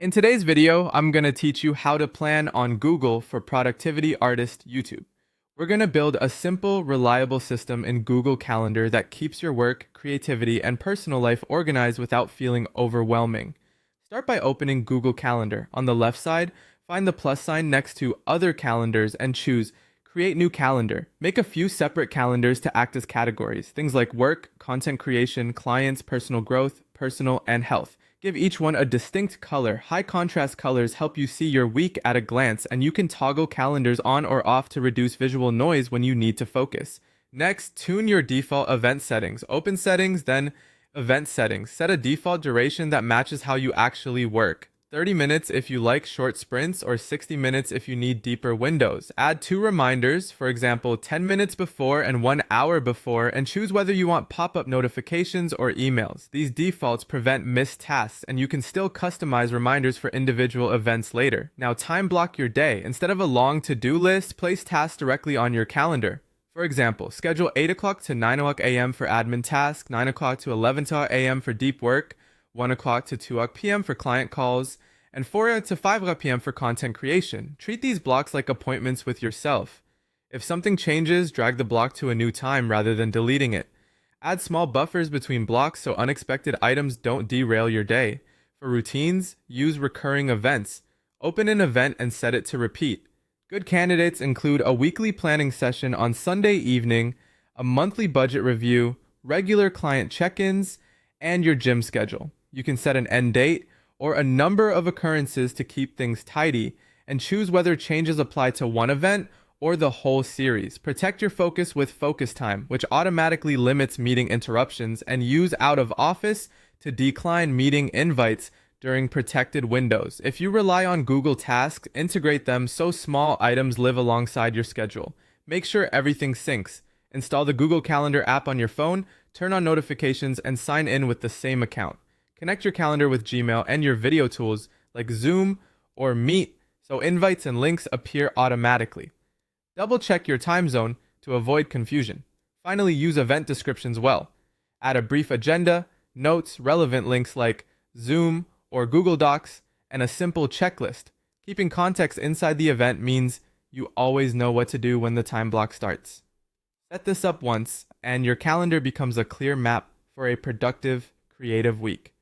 In today's video, I'm going to teach you how to plan on Google for Productivity Artist YouTube. We're going to build a simple, reliable system in Google Calendar that keeps your work, creativity, and personal life organized without feeling overwhelming. Start by opening Google Calendar. On the left side, find the plus sign next to Other Calendars and choose Create New Calendar. Make a few separate calendars to act as categories, things like work, content creation, clients, personal growth, personal, and health. Give each one a distinct color. High contrast colors help you see your week at a glance, and you can toggle calendars on or off to reduce visual noise when you need to focus. Next, tune your default event settings. Open Settings, then Event Settings. Set a default duration that matches how you actually work. 30 minutes if you like short sprints, or 60 minutes if you need deeper windows. Add 2 reminders, for example, 10 minutes before and 1 hour before, and choose whether you want pop-up notifications or emails. These defaults prevent missed tasks, and you can still customize reminders for individual events later. Now, time block your day. Instead of a long to-do list, place tasks directly on your calendar. For example, schedule 8 o'clock to 9 o'clock a.m. for admin tasks, 9 o'clock to 11 a.m. for deep work, 1 o'clock to 2 p.m. for client calls, and 4 to 5 p.m. for content creation. Treat these blocks like appointments with yourself. If something changes, drag the block to a new time rather than deleting it. Add small buffers between blocks so unexpected items don't derail your day. For routines, use recurring events. Open an event and set it to repeat. Good candidates include a weekly planning session on Sunday evening, a monthly budget review, regular client check-ins, and your gym schedule. You can set an end date or a number of occurrences to keep things tidy, and choose whether changes apply to one event or the whole series. Protect your focus with Focus Time, which automatically limits meeting interruptions, and use Out of Office to decline meeting invites during protected windows. If you rely on Google Tasks, integrate them so small items live alongside your schedule. Make sure everything syncs. Install the Google Calendar app on your phone, turn on notifications, and sign in with the same account. Connect your calendar with Gmail and your video tools like Zoom or Meet so invites and links appear automatically. Double check your time zone to avoid confusion. Finally, use event descriptions well. Add a brief agenda, notes, relevant links like Zoom or Google Docs, and a simple checklist. Keeping context inside the event means you always know what to do when the time block starts. Set this up once, and your calendar becomes a clear map for a productive, creative week.